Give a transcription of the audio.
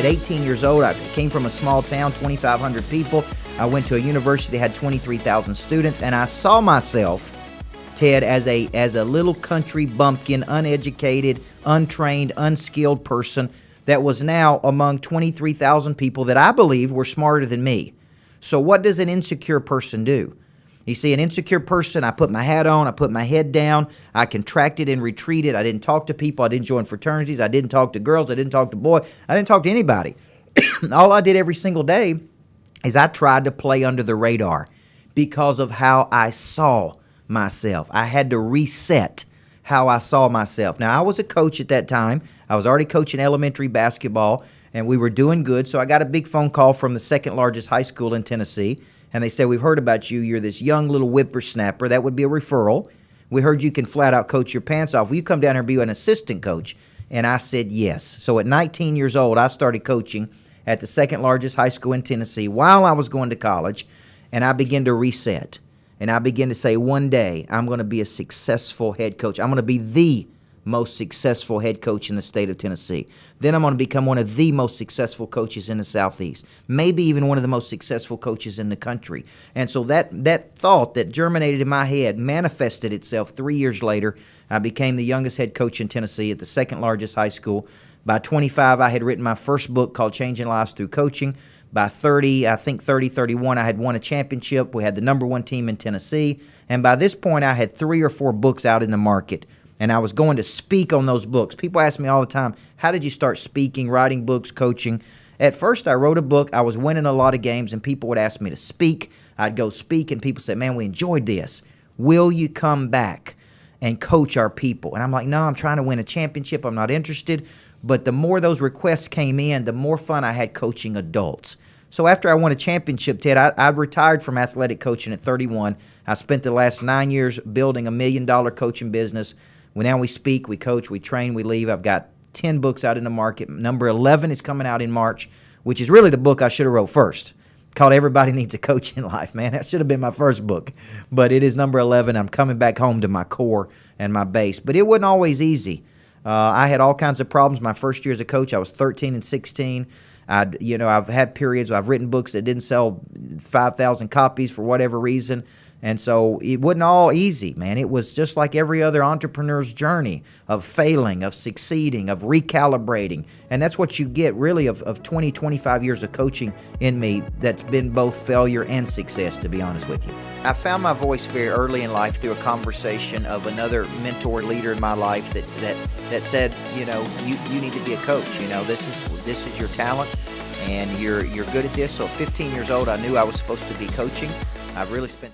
At 18 years old, I came from a small town, 2,500 people. I went to a university that had 23,000 students, and I saw myself, Ted, as a little country bumpkin, uneducated, untrained, unskilled person that was now among 23,000 people that I believe were smarter than me. So what does an insecure person do? You see, an insecure person, I put my hat on, I put my head down, I contracted and retreated. I didn't talk to people, I didn't join fraternities, I didn't talk to girls, I didn't talk to boys, I didn't talk to anybody. All I did every single day is I tried to play under the radar because of how I saw myself. I had to reset how I saw myself. Now, I was a coach at that time. I was already coaching elementary basketball, and we were doing good. So I got a big phone call from the second largest high school in Tennessee, and they said, "We've heard about you. You're this young little whippersnapper." That would be a referral. "We heard you can flat out coach your pants off. Will you come down here and be an assistant coach?" And I said yes. So at 19 years old, I started coaching at the second largest high school in Tennessee while I was going to college, and I began to reset. And I began to say, one day, I'm going to be a successful head coach. I'm going to be the most successful head coach in the state of Tennessee. Then I'm going to become one of the most successful coaches in the Southeast, maybe even one of the most successful coaches in the country. And so that thought that germinated in my head manifested itself 3 years later. I became the youngest head coach in Tennessee at the second largest high school. By 25, I had written my first book called Changing Lives Through Coaching. By 31, I had won a championship. We had the #1 team in Tennessee. And by this point, I had 3 or 4 books out in the market. And I was going to speak on those books. People ask me all the time, how did you start speaking, writing books, coaching? At first, I wrote a book. I was winning a lot of games, and people would ask me to speak. I'd go speak, and people said, "Man, we enjoyed this. Will you come back and coach our people?" And I'm like, "No, I'm trying to win a championship. I'm not interested." But the more those requests came in, the more fun I had coaching adults. So after I won a championship, Ted, I retired from athletic coaching at 31. I spent the last 9 years building $1 million coaching business. Now we speak, we coach, we train, we leave. I've got 10 books out in the market. Number 11 is coming out in March, which is really the book I should have wrote first, called Everybody Needs a Coach in Life, man. That should have been my first book. But it is number 11. I'm coming back home to my core and my base. But it wasn't always easy. I had all kinds of problems my first year as a coach. I was 13 and 16. I've had periods where I've written books that didn't sell 5,000 copies for whatever reason. And so it wasn't all easy, man. It was just like every other entrepreneur's journey of failing, of succeeding, of recalibrating. And that's what you get really of 20, 25 years of coaching in me that's been both failure and success, to be honest with you. I found my voice very early in life through a conversation of another mentor leader in my life that said, you need to be a coach. This is your talent, and you're good at this. So at 15 years old, I knew I was supposed to be coaching. I've really spent